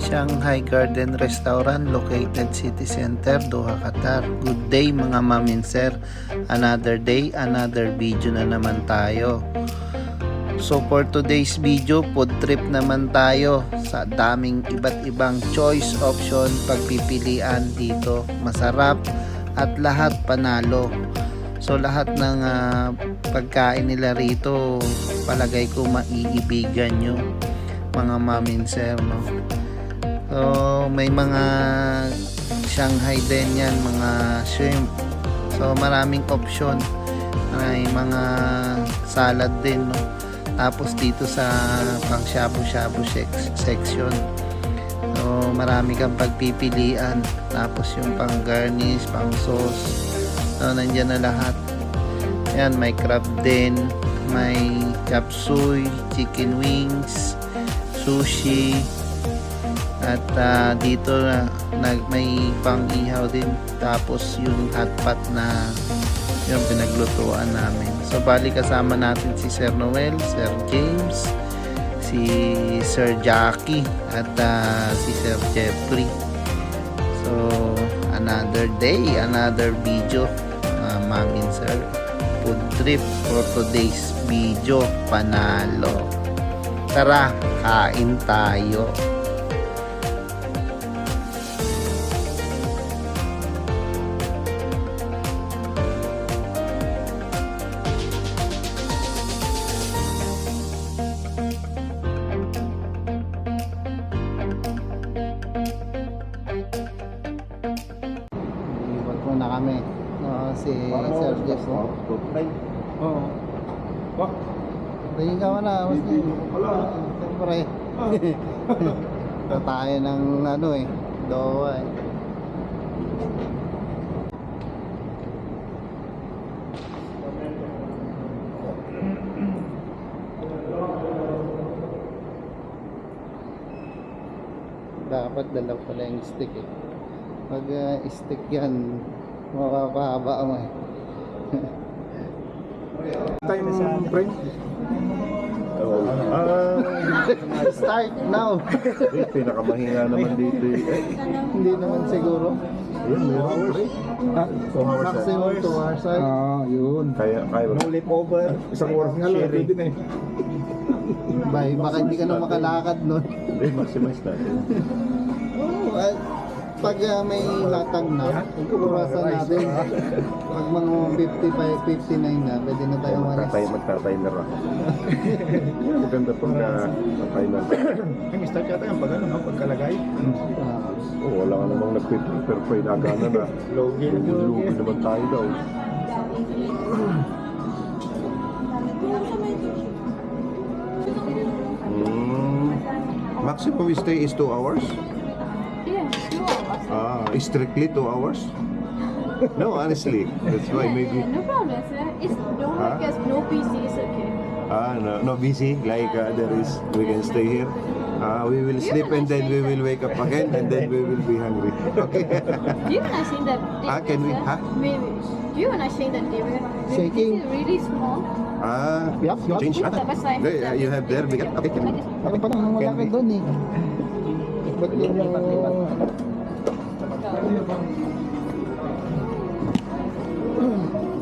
Shanghai Garden Restaurant located City Center, Doha, Qatar. Good day mga ma'am and sir. Another day, another video na naman tayo. So for today's video, food trip naman tayo sa daming iba't ibang choice option pagpipilian dito. Masarap at lahat panalo. So lahat ng pagkain nila rito, palagay ko maiibigan nyo mga ma'am and sir, no? So may mga Shanghai din yan, mga shrimp. So maraming option. May mga salad din, no? Tapos dito sa pang shabu-shabu section, so marami kang pagpipilian. Tapos yung pang garnish, pang sauce, so nandyan na lahat. Yan, may crab din, may chop suey, chicken wings, sushi, at dito may pang ihaw din. Tapos yung hot pot na yung pinaglutuan namin. So bali kasama natin si Sir Noel, Sir James, si Sir Jackie, at si Sir Jeffrey. So another day, another video, ma'am and sir. Food trip for today's video, panalo. Tara, kain tayo. Na kami si Sir Jeff. Oo. Wak. Tingin ka na, mas din. Siyempre. Ito tayo ng Doha eh. Dapat dalaw pala yung stick eh. Pag stick yan, mapapahaba mo eh. Time frame? Start now. Pinakamahinga naman dito eh. Hindi naman siguro. Yun, meron break. Maximum 2 hours. Yun. Kaya no lip over. Isang oras nga lang, pwede na eh. Baka hindi ka na makalakad nun. Hindi, maximize natin. Pag may latag na, iwasan natin. Pag mga 55, 59 na, pwede na tayo manis. Magta-timer ako. Maganda pag timer. May start yata yung pagkalagay. Wala ka namang nag-prepare pa inagana na. Logi naman tayo daw. Maximum stay is 2 hours? Yes, 2 hours. Strictly 2 hours? No, honestly. That's why maybe... No problem, sir. It's don't work as no PC is okay. No busy. Like there is, we can stay here. We will sleep and then we will wake up again and then we will be hungry. Okay. Do you wanna change that? Can we? Maybe. Do you wanna change that table? Shaking. This is really small. Change. You have there. Okay. Ako pa nang wala ka doon eh. Ba't yung...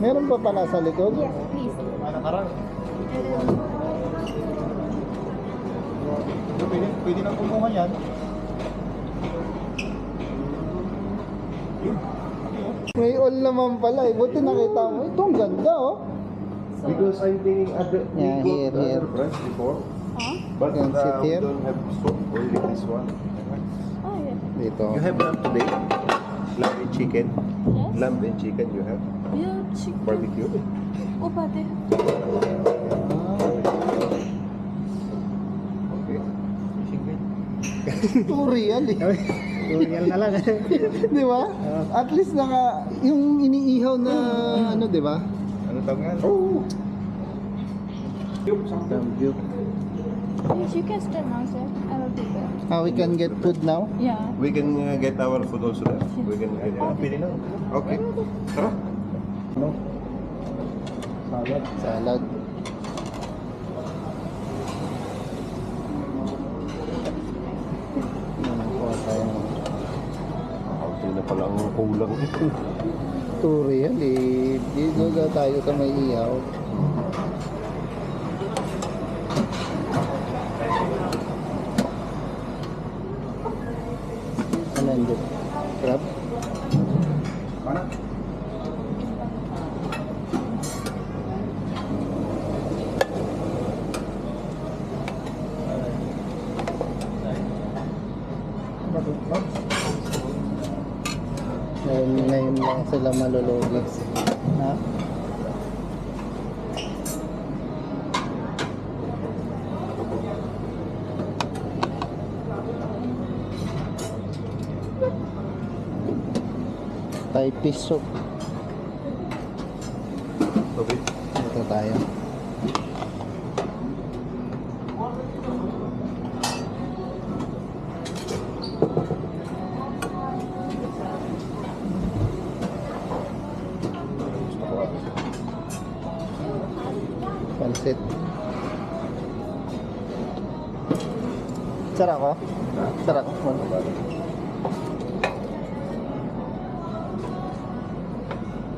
Meron pa pala sa likod? Yes, please. Pwede na kumuha yan. May all naman pala eh. Buti nakita mo. Ito ang ganda oh. Because I'm thinking Yeah, we got the here. other branch before, Huh? but Can sit we here? don't have soup, only this one. Oh, yeah. Dito. You have lamb today? Lamb and chicken? Yes. Lamb and chicken you have? Yeah, chicken. Barbecue? Oh, pate. Okay. Ito real eh. Tutorial na lang. Di ba? At least yung iniihaw na di ba? Ano tawag nga? Oh! Samgyup. Yes, you can stay now, sir. I will be there. We can get food now? Yeah. We can get our food also there. We can get Pwede na. Okay. Tara. Salad. pala ang kulang ito. Tutorial eh. Dito na tayo sa may ihaw. Ano yun? Crab? Mana? Ngayon lang sila malulugi. Ha? Thai fish soup. Sabi, Ito tayo. Pansit. Sarap ko? Sarap ko.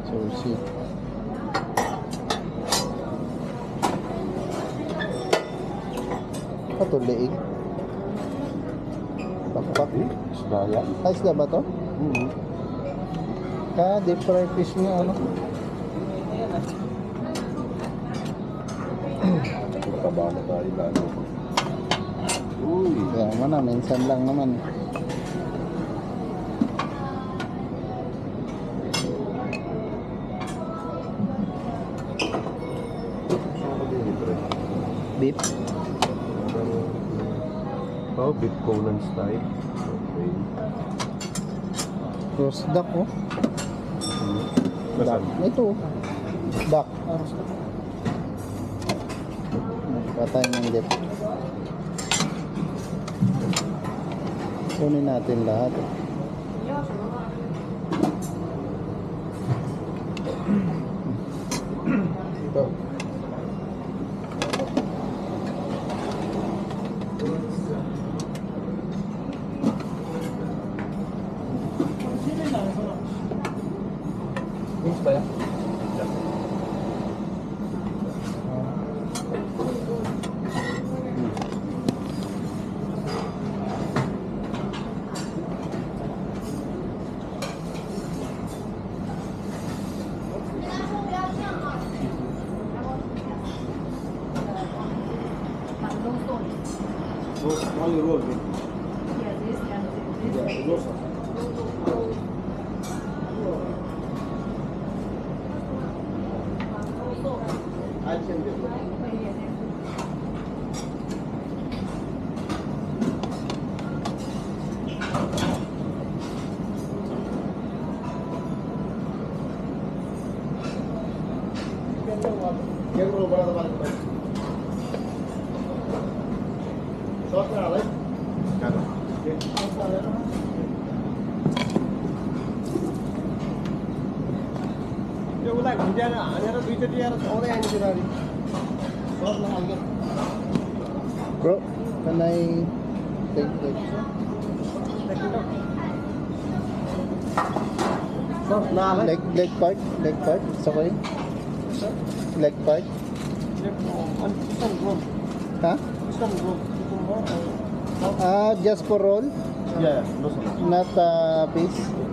Sushi. Ito liig. Pakpak. isda yan. Ay, isda ba to? Deep fry fish niya ano? Mataba na tayo lalo. Uy, Kaya mo na, minsan lang naman. Beef. oh, beef Conan style. Okay. Roast duck oh. Duck. Nasaan? Ito. Duck. Patay ng dip. Kunin natin lahat. Ito. Bro, can I take this? Leg part? Leg part? It's okay? Leg part? Huh? Just for roll? Yeah, Not piece?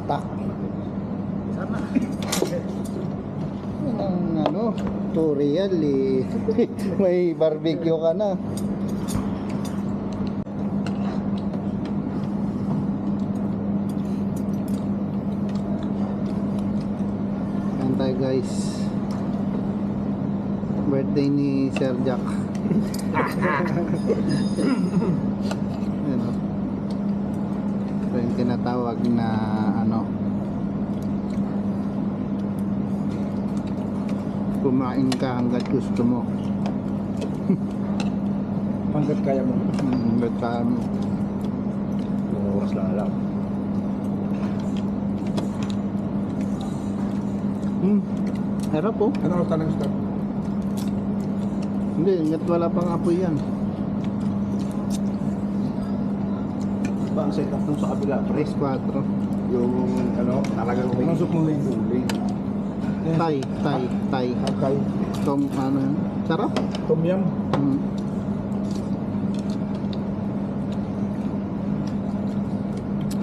Atak. Yan ang tutorial eh. May barbecue ka na. tayo guys. Birthday ni Sir Jack. Yan o. Ito yung tinatawag na ano, kumain ka hanggat gusto mo. Hanggat kaya mo. Hanggat kaya mo. Yung oras lang alam. Harap po. Ano oras tanong start? Hindi, hanggat wala pang apoy yan. Ba ang setup nung sa kabila? Press 4. Yung ano, talagang may... Masok mo yung uling. Tay. Hakay. Tom, ano yan? Sarap? Tom yum. Mm.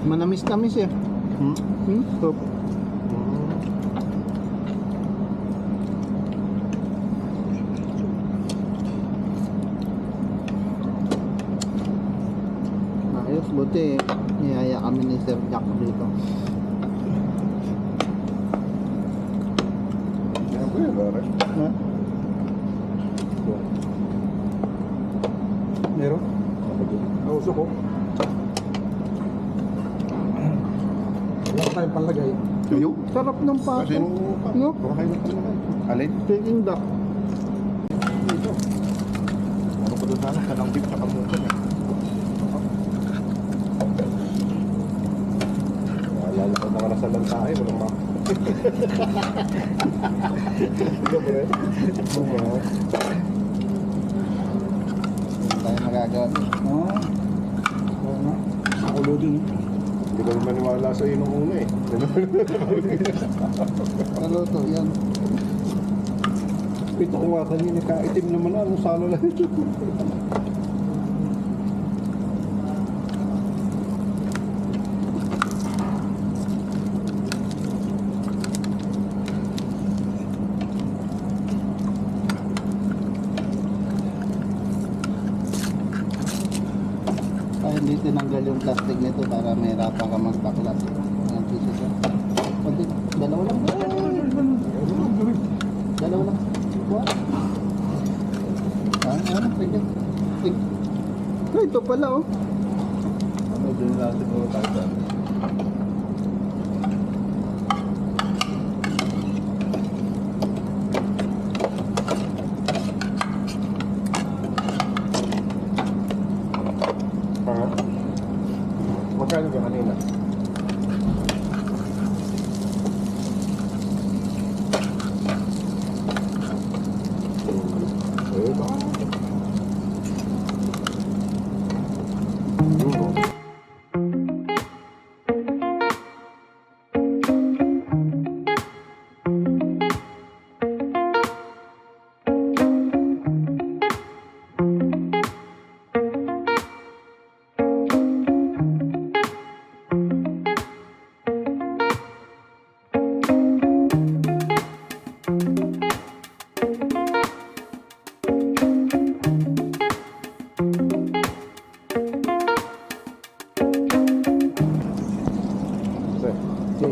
Manamis-namis eh. So, ayos, buti niyaya kami ni Sir Jack dito. Yan po yun, Lore. Ha? Meron? Nauso ko. Wala tayong panlagay. Tuyo? Sarap ng pato. No? Kumakain na tayo. Alin? Peking duck. Ito. Ano ko doon sana? Kanang beef sa kamukan eh. Alala ko mga nasalan tayo. Walang mga... Ito ba eh? Oo. Hindi tayo magagawa. Oo. Oo nga. Nakulo din. Hindi ko maniwala sa iyo nung una eh. Naluto yan. Ito ko nga kanina kaitim naman na. Ano sana lang ito? Ay, hindi tinanggal yung plastic nito para may hirapan ka magpaklas. Ang piso siya. Kunti, dalawa lang. Dalawa lang. What? Ano? Tignan. Ay, ito pala oh. Ano din lang siguro tayo sa magkano ka kanina?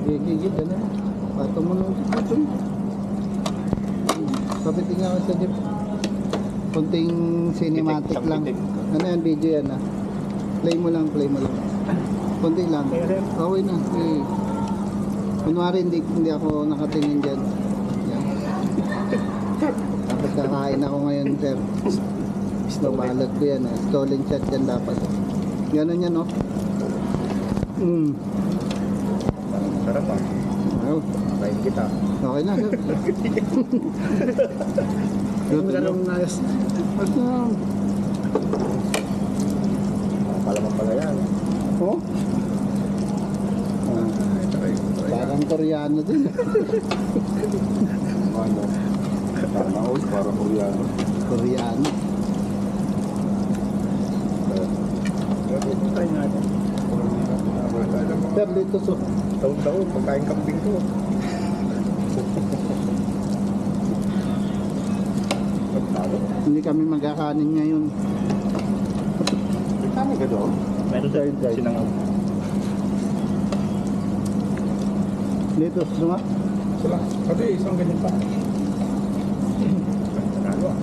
Gigit, ano? Pato mo nung ito. Kapitin nga ako sa jeep. Kunting cinematic Pitik, lang. pitik. Ano yan, video yan ah. Play mo lang. Kunti lang. Okay na. Okay. Kunwari hindi ako nakatingin dyan. Yan. Tapos kakain ako ngayon, sir. Babalot ko yan ah. Stolen shot yan dapat. Ganun yan, no? Sarap ah. Oh, Kain kita. okay na, sir. Ganun ayos. Basta, Palaman pala yan. oh? Ah, parang Koreano din. Ano? Tama o, parang Koreano. Koreano. Try natin. Sir, dito so. Taon-taon, pagkain kambing ko. Hindi kami magkakanin ngayon. Kami ka doon? Meron sa sinangag. Dito, suma. Ito lang. Pati isang ganyan pa. Panalo ah.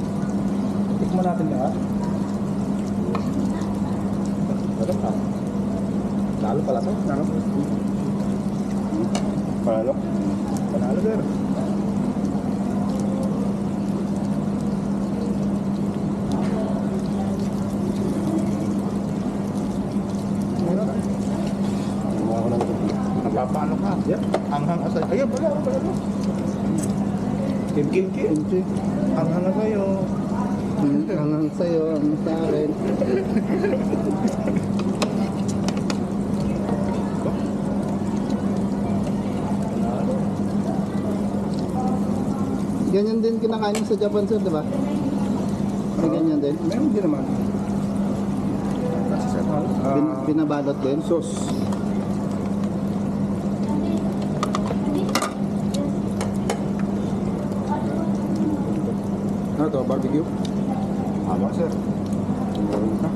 Tikman natin lahat. Ano pa? Lalo pala sa? Ano? Panalo? Panalo sir. Napapano ka? Yeah. Hanghang asay. Ayun, pala. Kim. Hanghang asayo. Hanggang sa'yo, ang sa akin. Ganyan din kinakain sa Japan, sir, di ba? May ganyan din. Meron din naman. Binabalot din. Sauce. Ano to? Barbecue? Haba sir. Meron ka.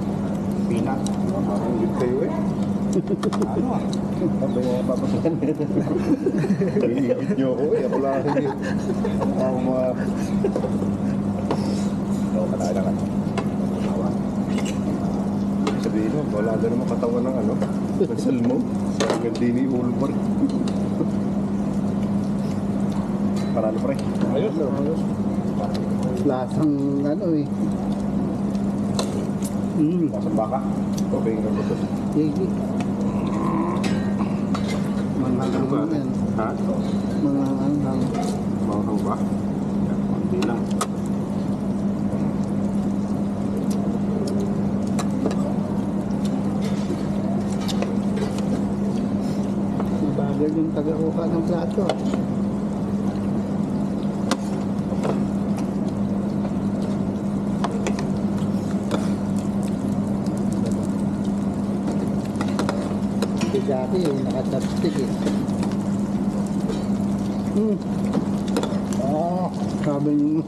Peanut. Parang hindi kayo eh. Ano ah? Sabi nga papasakan nito. Iigit nyo ako eh. Ako lang hindi. Ako mga... Oo, katakan na. Hawa. Sabihin mo, wala na naman katawan ng ano. Nasal mo. Sa gandini ulo pa rin. Paralo pa rin. Ayos. Lasang ano eh. Lasang baka. Okay, nga ba ito? Higi. Manghang ba? yan. Ha? Manghang. Manghang ba? Hindi lang. Bagal yung taga-kuha ng plato. Si Jackie yung naka-chopstick eh. Sabi niyo.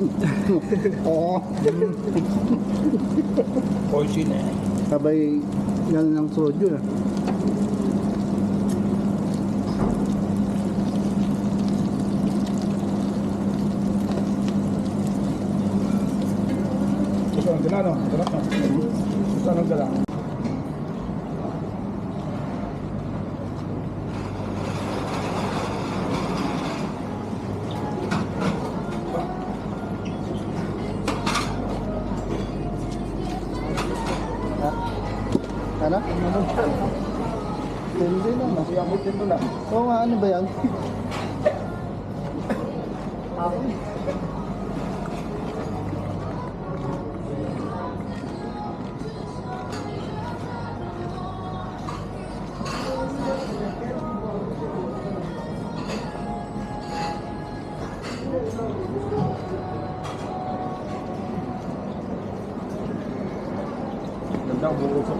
Poison eh. Sabay yan ng soju eh. Gusto ang dala no? Sarap na. Gusto ang dala. Ano? Hindi na. Masaya mo din doon ah. Oo nga, ano ba yan? Ganda ang buko sa...